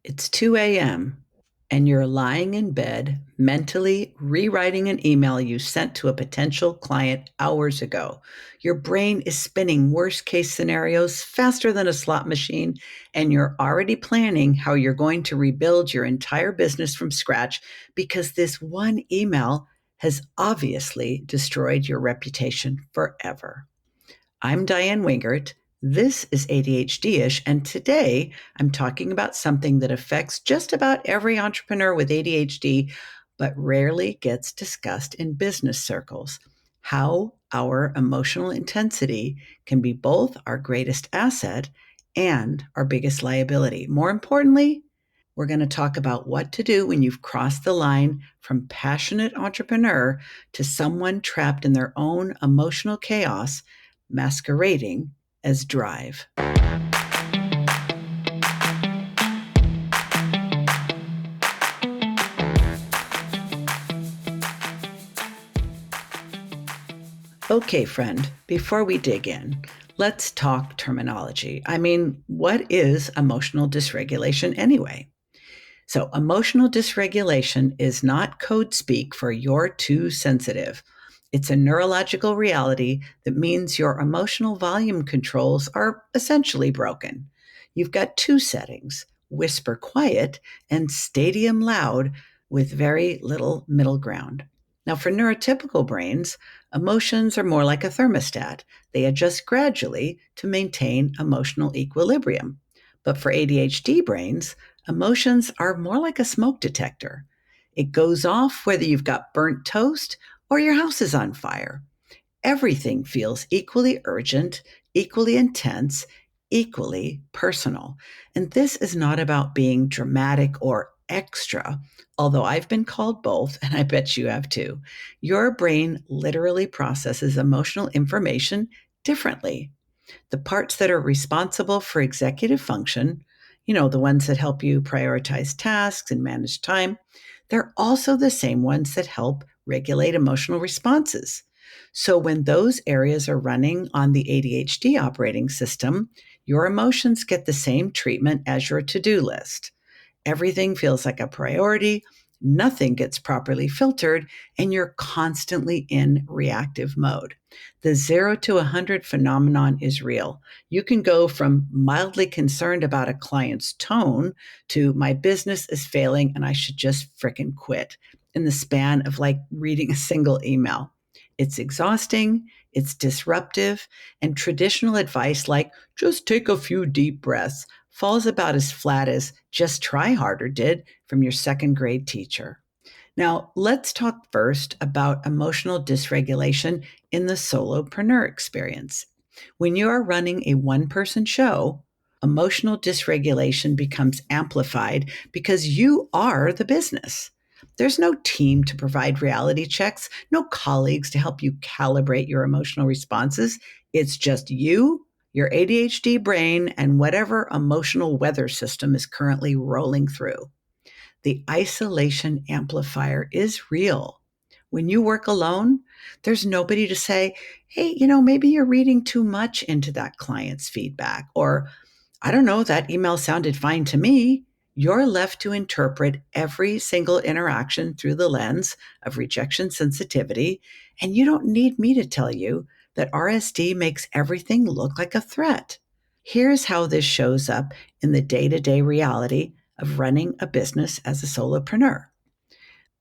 It's 2 a.m., and you're lying in bed, mentally rewriting an email you sent to a potential client hours ago. Your brain is spinning worst case scenarios faster than a slot machine, and you're already planning how you're going to rebuild your entire business from scratch because this one email has obviously destroyed your reputation forever. I'm Diann Wingert. This is ADHD-ish, and today I'm talking about something that affects just about every entrepreneur with ADHD, but rarely gets discussed in business circles. How our emotional intensity can be both our greatest asset and our biggest liability. More importantly, we're going to talk about what to do when you've crossed the line from passionate entrepreneur to someone trapped in their own emotional chaos masquerading as drive. Okay, friend, before we dig in, let's talk terminology. What is emotional dysregulation anyway? So, emotional dysregulation is not code speak for you're too sensitive. It's a neurological reality that means your emotional volume controls are essentially broken. You've got two settings: whisper quiet and stadium loud, with very little middle ground. Now, for neurotypical brains, emotions are more like a thermostat. They adjust gradually to maintain emotional equilibrium. But for ADHD brains, emotions are more like a smoke detector. It goes off whether you've got burnt toast or your house is on fire. Everything feels equally urgent, equally intense, equally personal. And this is not about being dramatic or extra, although I've been called both, and I bet you have too. Your brain literally processes emotional information differently. The parts that are responsible for executive function, the ones that help you prioritize tasks and manage time, they're also the same ones that help regulate emotional responses. So when those areas are running on the ADHD operating system, your emotions get the same treatment as your to do list. Everything feels like a priority, nothing gets properly filtered, and you're constantly in reactive mode. The 0 to 100 phenomenon is real. You can go from mildly concerned about a client's tone to my business is failing and I should just frickin' quit in the span of like reading a single email. It's exhausting, it's disruptive, and traditional advice like just take a few deep breaths falls about as flat as just try harder did from your second grade teacher. Now, let's talk first about emotional dysregulation in the solopreneur experience. When you are running a one person show, emotional dysregulation becomes amplified because you are the business. There's no team to provide reality checks, no colleagues to help you calibrate your emotional responses. It's just you, your ADHD brain, and whatever emotional weather system is currently rolling through. The isolation amplifier is real. When you work alone, there's nobody to say, hey, maybe you're reading too much into that client's feedback, or I don't know, that email sounded fine to me. You're left to interpret every single interaction through the lens of rejection sensitivity, and you don't need me to tell you that RSD makes everything look like a threat. Here's how this shows up in the day to day reality of running a business as a solopreneur.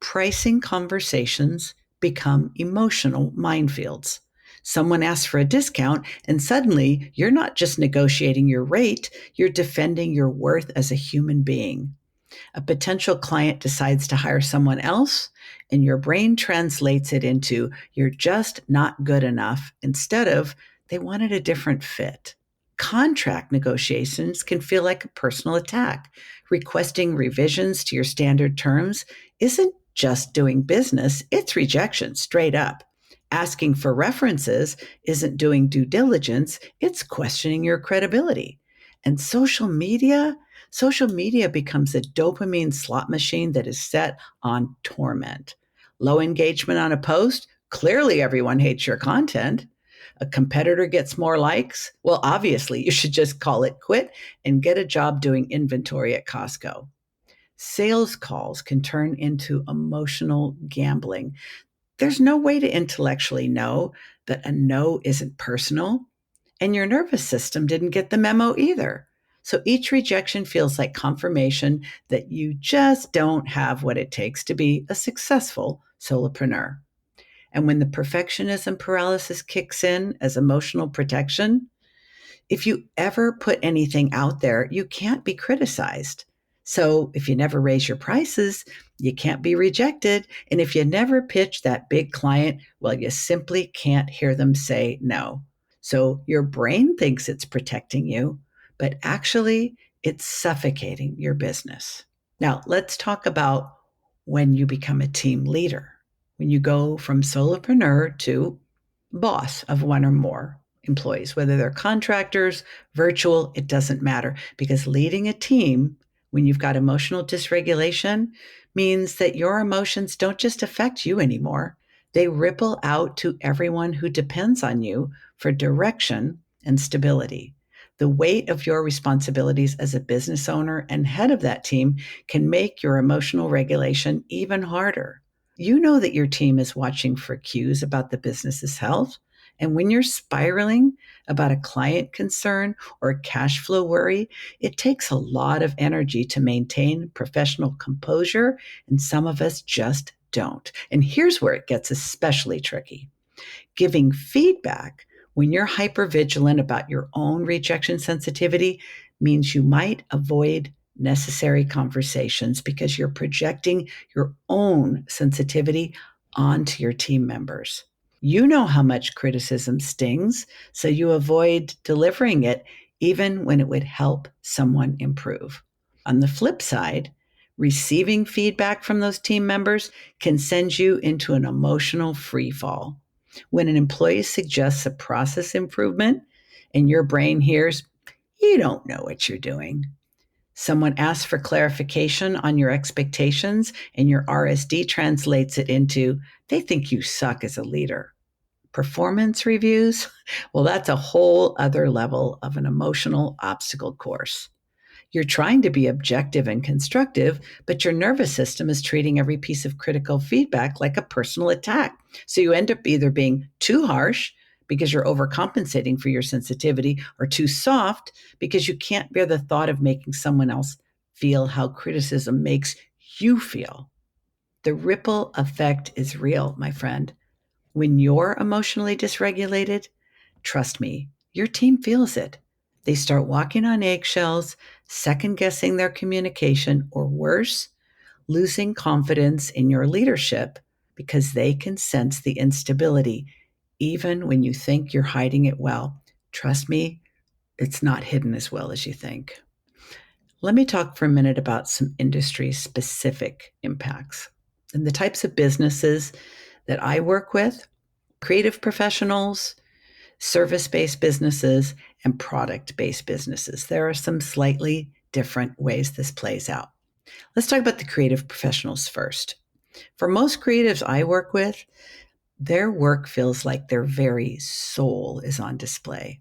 Pricing conversations become emotional minefields. Someone asks for a discount, and suddenly you're not just negotiating your rate, you're defending your worth as a human being. A potential client decides to hire someone else, and your brain translates it into you're just not good enough instead of they wanted a different fit. Contract negotiations can feel like a personal attack. Requesting revisions to your standard terms isn't just doing business, it's rejection straight up. Asking for references isn't doing due diligence, it's questioning your credibility. And social media becomes a dopamine slot machine that is set on torment. Low engagement on a post, clearly everyone hates your content. A competitor gets more likes? Well, obviously, you should just call it quit and get a job doing inventory at Costco. Sales calls can turn into emotional gambling. There's no way to intellectually know that a no isn't personal, and your nervous system didn't get the memo either. So each rejection feels like confirmation that you just don't have what it takes to be a successful solopreneur. And when the perfectionism paralysis kicks in as emotional protection, if you ever put anything out there, you can't be criticized. So if you never raise your prices, you can't be rejected. And if you never pitch that big client, well, you simply can't hear them say no. So your brain thinks it's protecting you, but actually it's suffocating your business. Now, let's talk about when you become a team leader, when you go from solopreneur to boss of one or more employees, whether they're contractors, virtual, it doesn't matter. Because leading a team, when you've got emotional dysregulation, means that your emotions don't just affect you anymore. They ripple out to everyone who depends on you for direction and stability. The weight of your responsibilities as a business owner and head of that team can make your emotional regulation even harder. You know that your team is watching for cues about the business's health. And when you're spiraling about a client concern or a cash flow worry, it takes a lot of energy to maintain professional composure, and some of us just don't. And here's where it gets especially tricky. Giving feedback when you're hypervigilant about your own rejection sensitivity means you might avoid necessary conversations because you're projecting your own sensitivity onto your team members. You know how much criticism stings, so you avoid delivering it even when it would help someone improve. On the flip side, receiving feedback from those team members can send you into an emotional free fall. When an employee suggests a process improvement and your brain hears, you don't know what you're doing. Someone asks for clarification on your expectations and your RSD translates it into, they think you suck as a leader. Performance reviews, well, that's a whole other level of an emotional obstacle course. You're trying to be objective and constructive, but your nervous system is treating every piece of critical feedback like a personal attack. So you end up either being too harsh because you're overcompensating for your sensitivity, or too soft because you can't bear the thought of making someone else feel how criticism makes you feel. The ripple effect is real, my friend. When you're emotionally dysregulated, trust me, your team feels it. They start walking on eggshells, second guessing their communication, or worse, losing confidence in your leadership because they can sense the instability, even when you think you're hiding it well. Trust me, it's not hidden as well as you think. Let me talk for a minute about some industry specific impacts. And the types of businesses that I work with: creative professionals, service based businesses, and product based businesses. There are some slightly different ways this plays out. Let's talk about the creative professionals first. For most creatives I work with, their work feels like their very soul is on display.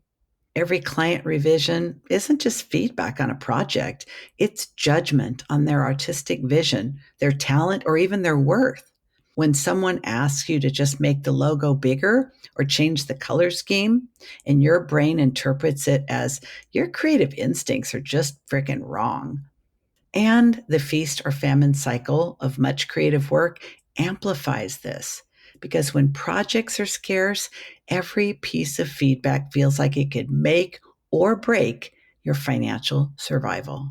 Every client revision isn't just feedback on a project, it's judgment on their artistic vision, their talent, or even their worth. When someone asks you to just make the logo bigger or change the color scheme, and your brain interprets it as your creative instincts are just freaking wrong. And the feast or famine cycle of much creative work amplifies this, because when projects are scarce, every piece of feedback feels like it could make or break your financial survival.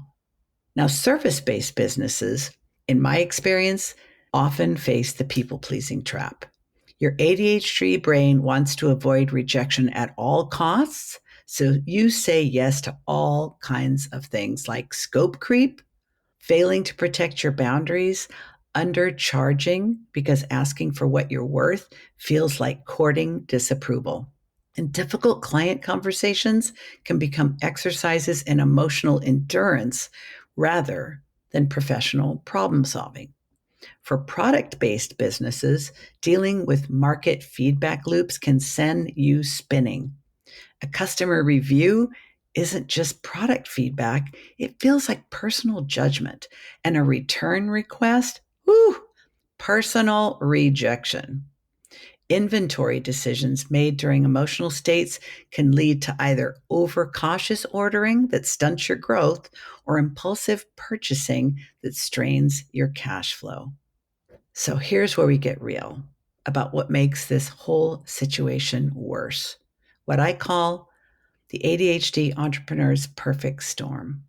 Now, service based businesses, in my experience, often face the people pleasing trap. Your ADHD brain wants to avoid rejection at all costs, so you say yes to all kinds of things like scope creep, failing to protect your boundaries, undercharging because asking for what you're worth feels like courting disapproval. And difficult client conversations can become exercises in emotional endurance rather than professional problem solving. For product-based businesses, dealing with market feedback loops can send you spinning. A customer review isn't just product feedback, it feels like personal judgment. And a return request, whoo, personal rejection. Inventory decisions made during emotional states can lead to either overcautious ordering that stunts your growth or impulsive purchasing that strains your cash flow. So here's where we get real about what makes this whole situation worse. What I call the ADHD entrepreneur's perfect storm.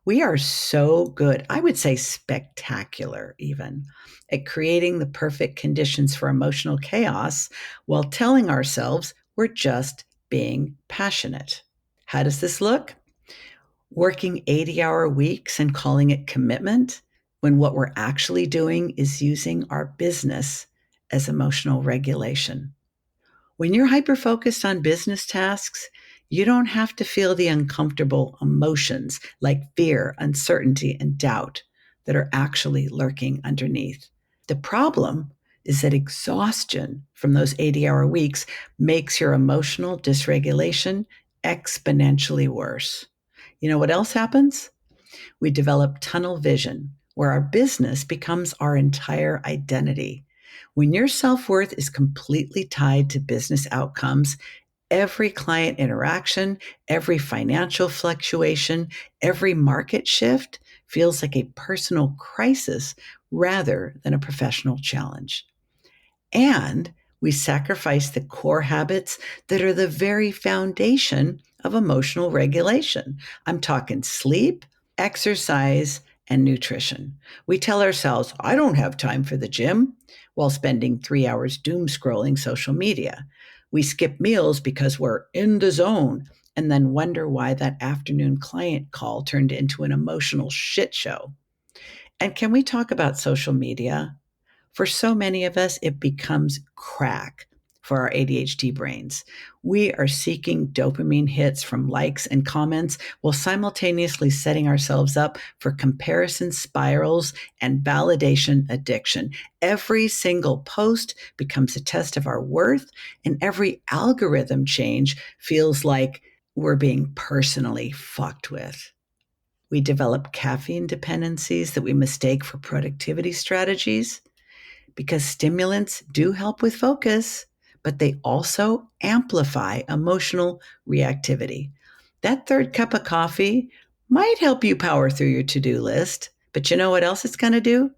We are so good, I would say spectacular even, at creating the perfect conditions for emotional chaos while telling ourselves we're just being passionate. How does this look? Working 80-hour weeks and calling it commitment when what we're actually doing is using our business as emotional regulation. When you're hyper focused on business tasks, you don't have to feel the uncomfortable emotions like fear, uncertainty, and doubt that are actually lurking underneath. The problem is that exhaustion from those 80-hour weeks makes your emotional dysregulation exponentially worse. You know what else happens? We develop tunnel vision, where our business becomes our entire identity. When your self worth is completely tied to business outcomes, every client interaction, every financial fluctuation, every market shift feels like a personal crisis rather than a professional challenge. And we sacrifice the core habits that are the very foundation of emotional regulation. I'm talking sleep, exercise, and nutrition. We tell ourselves, I don't have time for the gym, while spending 3 hours doom scrolling social media. We skip meals because we're in the zone and then wonder why that afternoon client call turned into an emotional shit show. And can we talk about social media? For so many of us, it becomes crack for our ADHD brains. We are seeking dopamine hits from likes and comments while simultaneously setting ourselves up for comparison spirals and validation addiction. Every single post becomes a test of our worth, and every algorithm change feels like we're being personally fucked with. We develop caffeine dependencies that we mistake for productivity strategies because stimulants do help with focus, but they also amplify emotional reactivity. That third cup of coffee might help you power through your to do list, but you know what else it's going to do?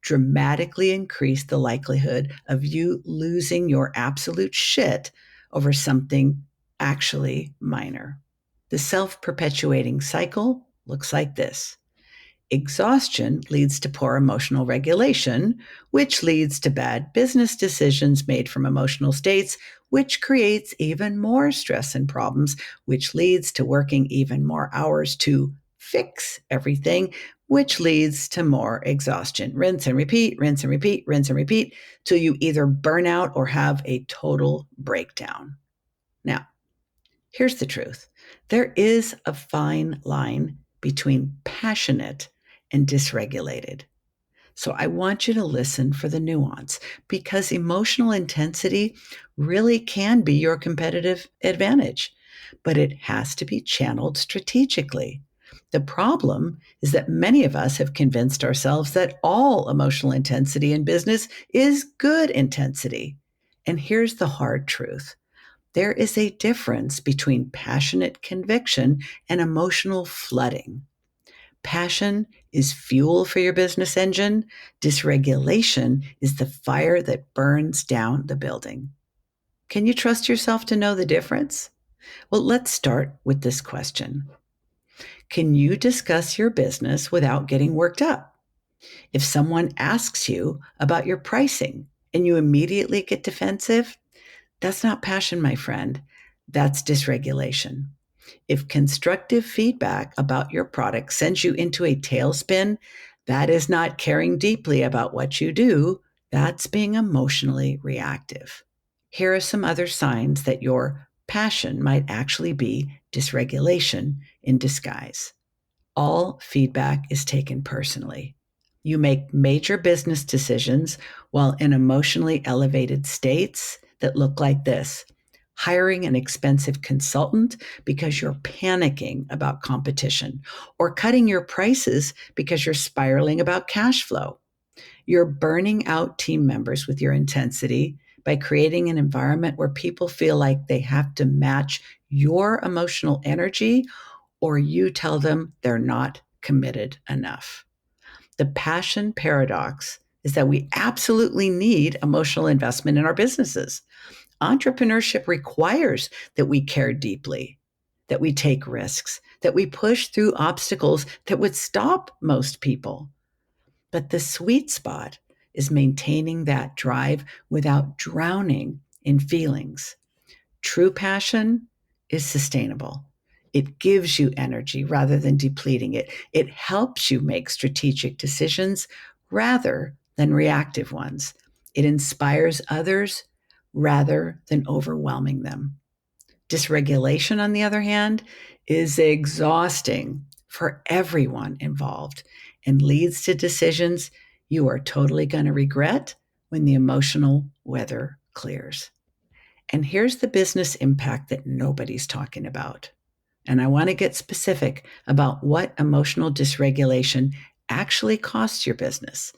Dramatically increase the likelihood of you losing your absolute shit over something actually minor. The self perpetuating cycle looks like this. Exhaustion leads to poor emotional regulation, which leads to bad business decisions made from emotional states, which creates even more stress and problems, which leads to working even more hours to fix everything, which leads to more exhaustion. Rinse and repeat, rinse and repeat, rinse and repeat, till you either burn out or have a total breakdown. Now, here's the truth. There is a fine line between passionate and dysregulated. So I want you to listen for the nuance because emotional intensity really can be your competitive advantage, but it has to be channeled strategically. The problem is that many of us have convinced ourselves that all emotional intensity in business is good intensity. And here's the hard truth. There is a difference between passionate conviction and emotional flooding. Passion is fuel for your business engine. Dysregulation is the fire that burns down the building. Can you trust yourself to know the difference? Well, let's start with this question. Can you discuss your business without getting worked up? If someone asks you about your pricing and you immediately get defensive, that's not passion, my friend. That's dysregulation. If constructive feedback about your product sends you into a tailspin, that is not caring deeply about what you do. That's being emotionally reactive. Here are some other signs that your passion might actually be dysregulation in disguise. All feedback is taken personally. You make major business decisions while in emotionally elevated states that look like this: hiring an expensive consultant because you're panicking about competition, or cutting your prices because you're spiraling about cash flow. You're burning out team members with your intensity by creating an environment where people feel like they have to match your emotional energy, or you tell them they're not committed enough. The passion paradox is that we absolutely need emotional investment in our businesses. Entrepreneurship requires that we care deeply, that we take risks, that we push through obstacles that would stop most people. But the sweet spot is maintaining that drive without drowning in feelings. True passion is sustainable. It gives you energy rather than depleting it. It helps you make strategic decisions rather than reactive ones. It inspires others rather than overwhelming them. Dysregulation, on the other hand, is exhausting for everyone involved and leads to decisions you are totally going to regret when the emotional weather clears. And here's the business impact that nobody's talking about. And I want to get specific about what emotional dysregulation actually costs your business,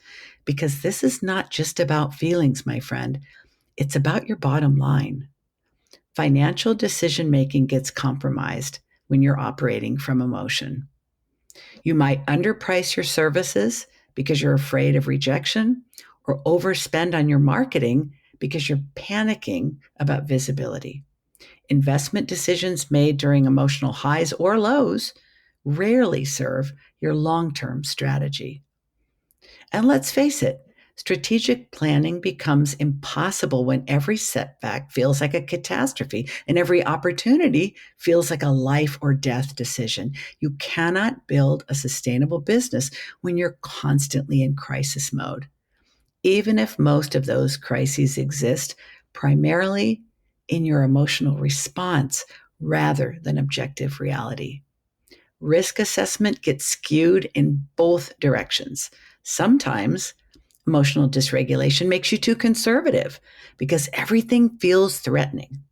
because this is not just about feelings, my friend. It's about your bottom line. Financial decision making gets compromised when you're operating from emotion. You might underprice your services because you're afraid of rejection, or overspend on your marketing because you're panicking about visibility. Investment decisions made during emotional highs or lows rarely serve your long term strategy. And let's face it, strategic planning becomes impossible when every setback feels like a catastrophe and every opportunity feels like a life or death decision. You cannot build a sustainable business when you're constantly in crisis mode, even if most of those crises exist primarily in your emotional response rather than objective reality. Risk assessment gets skewed in both directions. Sometimes emotional dysregulation makes you too conservative because everything feels threatening.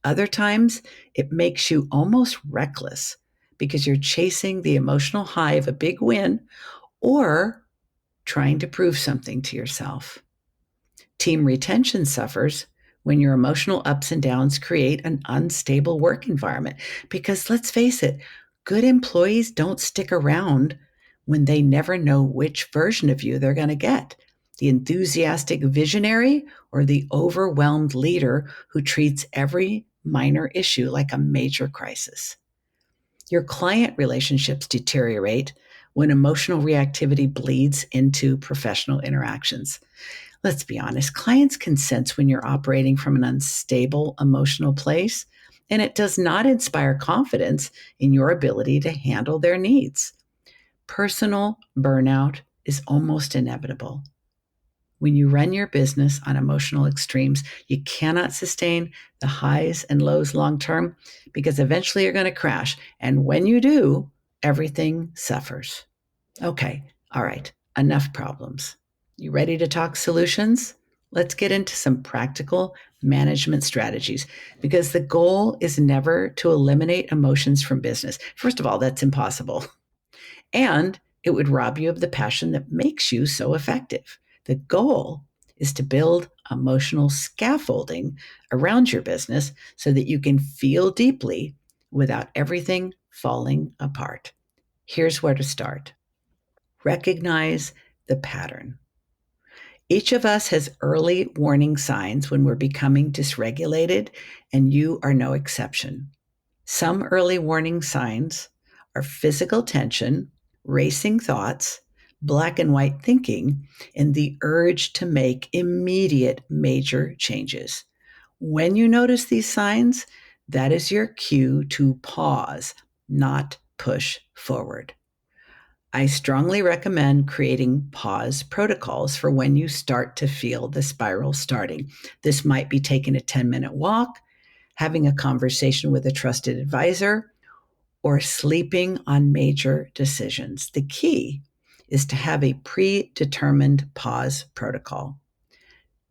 Other times, it makes you almost reckless because you're chasing the emotional high of a big win or trying to prove something to yourself. Team retention suffers when your emotional ups and downs create an unstable work environment. Because let's face it, good employees don't stick around when they never know which version of you they're going to get: the enthusiastic visionary or the overwhelmed leader who treats every minor issue like a major crisis. Your client relationships deteriorate when emotional reactivity bleeds into professional interactions. Let's be honest, clients can sense when you're operating from an unstable emotional place, and it does not inspire confidence in your ability to handle their needs. Personal burnout is almost inevitable. When you run your business on emotional extremes, you cannot sustain the highs and lows long term because eventually you're going to crash. And when you do, everything suffers. Okay, all right, enough problems. You ready to talk solutions? Let's get into some practical management strategies, because the goal is never to eliminate emotions from business. First of all, that's impossible. And it would rob you of the passion that makes you so effective. The goal is to build emotional scaffolding around your business so that you can feel deeply without everything falling apart. Here's where to start. Recognize the pattern. Each of us has early warning signs when we're becoming dysregulated, and you are no exception. Some early warning signs are physical tension, racing thoughts, black and white thinking, and the urge to make immediate major changes. When you notice these signs, that is your cue to pause, not push forward. I strongly recommend creating pause protocols for when you start to feel the spiral starting. This might be taking a 10-minute walk, having a conversation with a trusted advisor, or sleeping on major decisions. The key is to have a predetermined pause protocol.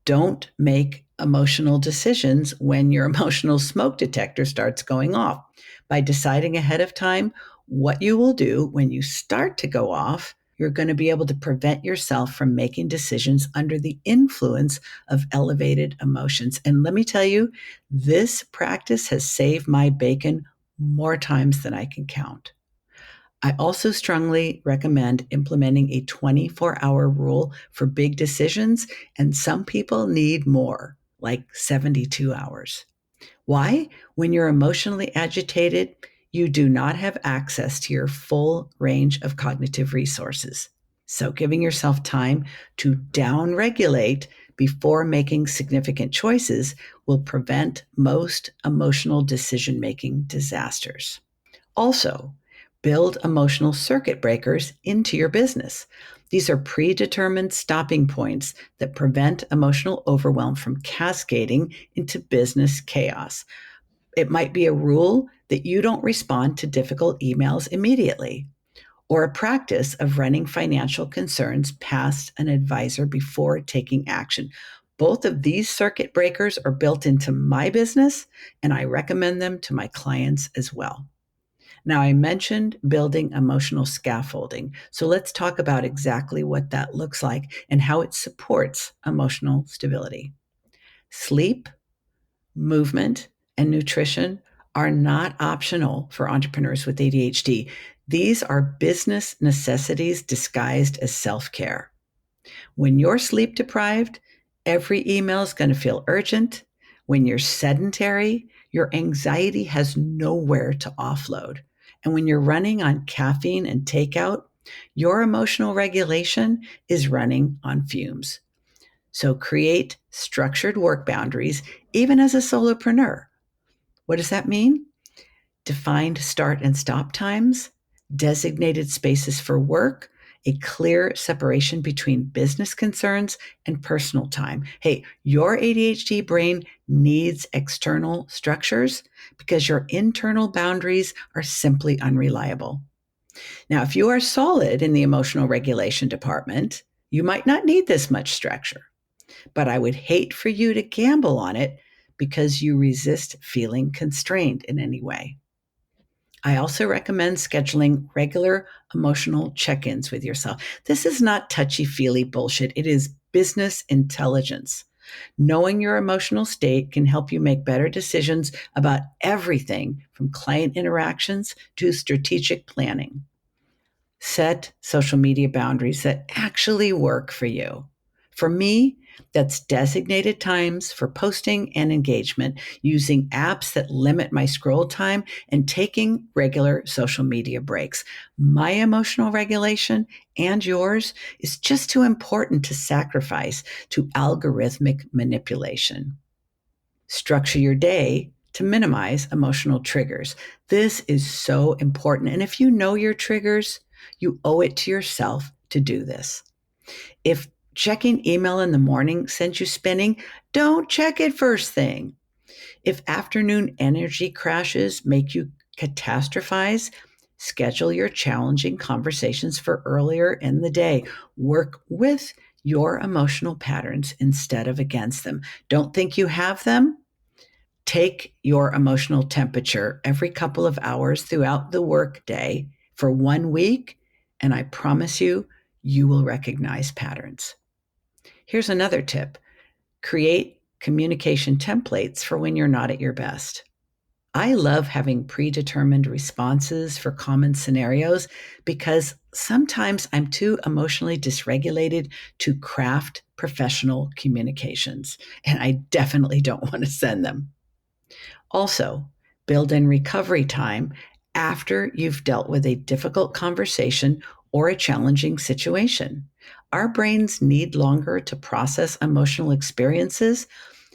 Don't make emotional decisions when your emotional smoke detector starts going off. By deciding ahead of time what you will do when you start to go off, you're going to be able to prevent yourself from making decisions under the influence of elevated emotions. And let me tell you, this practice has saved my bacon more times than I can count. I also strongly recommend implementing a 24-hour rule for big decisions, and some people need more, like 72 hours. Why? When you're emotionally agitated, you do not have access to your full range of cognitive resources. So, giving yourself time to downregulate before making significant choices will prevent most emotional decision making disasters. Also, build emotional circuit breakers into your business. These are predetermined stopping points that prevent emotional overwhelm from cascading into business chaos. It might be a rule that you don't respond to difficult emails immediately, or a practice of running financial concerns past an advisor before taking action. Both of these circuit breakers are built into my business, and I recommend them to my clients as well. Now, I mentioned building emotional scaffolding. So let's talk about exactly what that looks like and how it supports emotional stability. Sleep, movement, and nutrition are not optional for entrepreneurs with ADHD. These are business necessities disguised as self care. When you're sleep deprived, every email is going to feel urgent. When you're sedentary, your anxiety has nowhere to offload. And when you're running on caffeine and takeout, your emotional regulation is running on fumes. So create structured work boundaries, even as a solopreneur. What does that mean? Defined start and stop times, designated spaces for work, a clear separation between business concerns and personal time. Hey, your ADHD brain needs external structures because your internal boundaries are simply unreliable. Now, if you are solid in the emotional regulation department, you might not need this much structure, but I would hate for you to gamble on it because you resist feeling constrained in any way. I also recommend scheduling regular emotional check ins with yourself. This is not touchy feely bullshit, it is business intelligence. Knowing your emotional state can help you make better decisions about everything from client interactions to strategic planning. Set social media boundaries that actually work for you. For me, that's designated times for posting and engagement, using apps that limit my scroll time, and taking regular social media breaks. My emotional regulation and yours is just too important to sacrifice to algorithmic manipulation. Structure your day to minimize emotional triggers. This is so important. And if you know your triggers, you owe it to yourself to do this. If checking email in the morning sends you spinning, don't check it first thing. If afternoon energy crashes make you catastrophize, schedule your challenging conversations for earlier in the day. Work with your emotional patterns instead of against them. Don't think you have them. Take your emotional temperature every couple of hours throughout the workday for 1 week, and I promise you, you will recognize patterns. Here's another tip: create communication templates for when you're not at your best. I love having predetermined responses for common scenarios because sometimes I'm too emotionally dysregulated to craft professional communications, and I definitely don't want to send them. Also, build in recovery time after you've dealt with a difficult conversation or a challenging situation. Our brains need longer to process emotional experiences,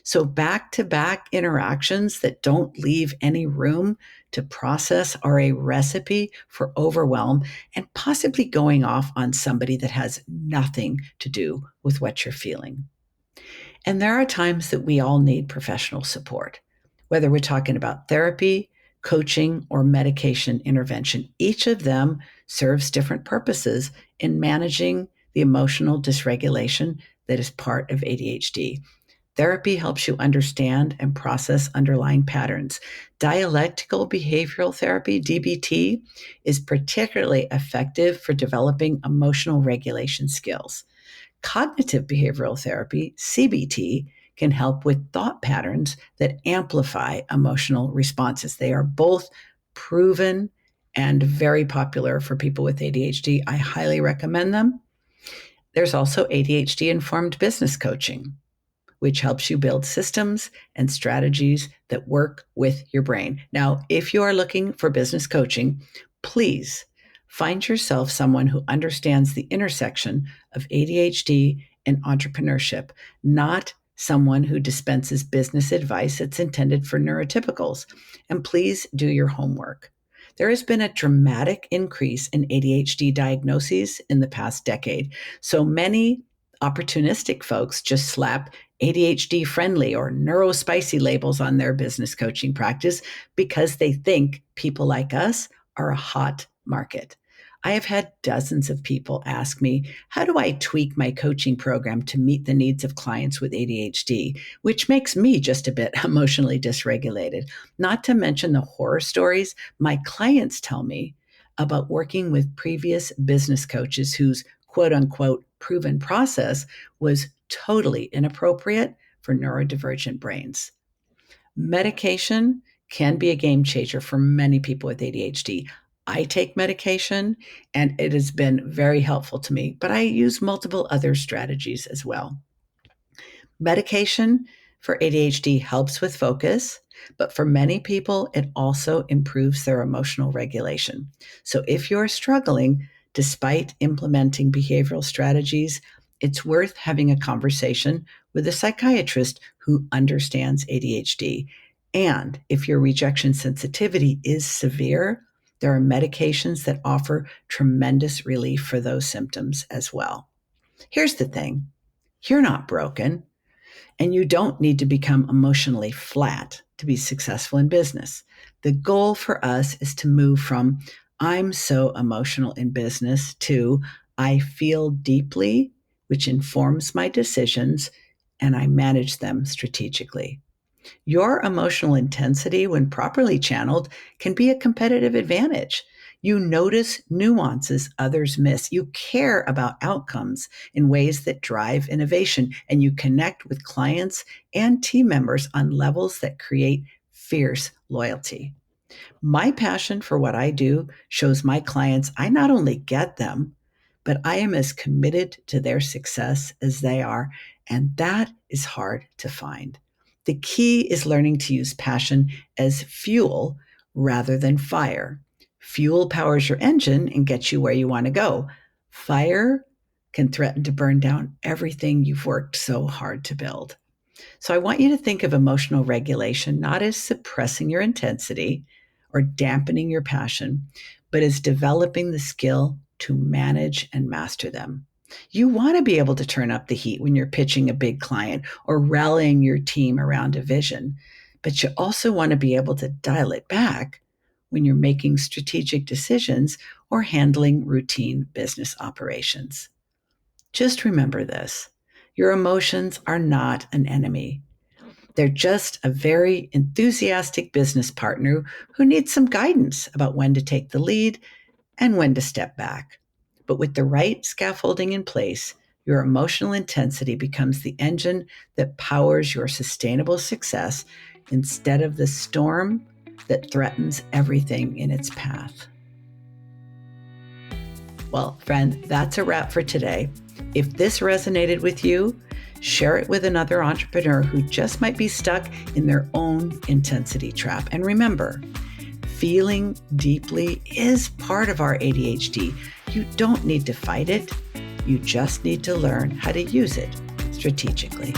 so back to back interactions that don't leave any room to process are a recipe for overwhelm and possibly going off on somebody that has nothing to do with what you're feeling. And there are times that we all need professional support, whether we're talking about therapy, coaching, or medication intervention. Each of them serves different purposes in managing the emotional dysregulation that is part of ADHD. Therapy helps you understand and process underlying patterns. Dialectical behavioral therapy, DBT, is particularly effective for developing emotional regulation skills. Cognitive behavioral therapy, CBT, can help with thought patterns that amplify emotional responses. They are both proven and very popular for people with ADHD. I highly recommend them. There's also ADHD informed business coaching, which helps you build systems and strategies that work with your brain. Now, if you are looking for business coaching, please find yourself someone who understands the intersection of ADHD and entrepreneurship, not someone who dispenses business advice that's intended for neurotypicals. And please do your homework. There has been a dramatic increase in ADHD diagnoses in the past decade. So many opportunistic folks just slap ADHD friendly or neurospicy labels on their business coaching practice because they think people like us are a hot market. I have had dozens of people ask me, how do I tweak my coaching program to meet the needs of clients with ADHD, which makes me just a bit emotionally dysregulated? Not to mention the horror stories my clients tell me about working with previous business coaches whose quote unquote proven process was totally inappropriate for neurodivergent brains. Medication can be a game changer for many people with ADHD. I take medication and it has been very helpful to me, but I use multiple other strategies as well. Medication for ADHD helps with focus, but for many people, it also improves their emotional regulation. So if you're struggling despite implementing behavioral strategies, it's worth having a conversation with a psychiatrist who understands ADHD. And if your rejection sensitivity is severe, there are medications that offer tremendous relief for those symptoms as well. Here's the thing: you're not broken. And you don't need to become emotionally flat to be successful in business. The goal for us is to move from I'm so emotional in business to I feel deeply, which informs my decisions, and I manage them strategically. Your emotional intensity, when properly channeled, can be a competitive advantage. You notice nuances others miss. You care about outcomes in ways that drive innovation, and you connect with clients and team members on levels that create fierce loyalty. My passion for what I do shows my clients I not only get them, but I am as committed to their success as they are, and that is hard to find. The key is learning to use passion as fuel rather than fire. Fuel powers your engine and gets you where you want to go. Fire can threaten to burn down everything you've worked so hard to build. So I want you to think of emotional regulation not as suppressing your intensity or dampening your passion, but as developing the skill to manage and master them. You want to be able to turn up the heat when you're pitching a big client or rallying your team around a vision, but you also want to be able to dial it back when you're making strategic decisions or handling routine business operations. Just remember this: your emotions are not an enemy. They're just a very enthusiastic business partner who needs some guidance about when to take the lead and when to step back. But with the right scaffolding in place, your emotional intensity becomes the engine that powers your sustainable success instead of the storm that threatens everything in its path. Well, friend, that's a wrap for today. If this resonated with you, share it with another entrepreneur who just might be stuck in their own intensity trap. And remember, feeling deeply is part of our ADHD. You don't need to fight it. You just need to learn how to use it strategically.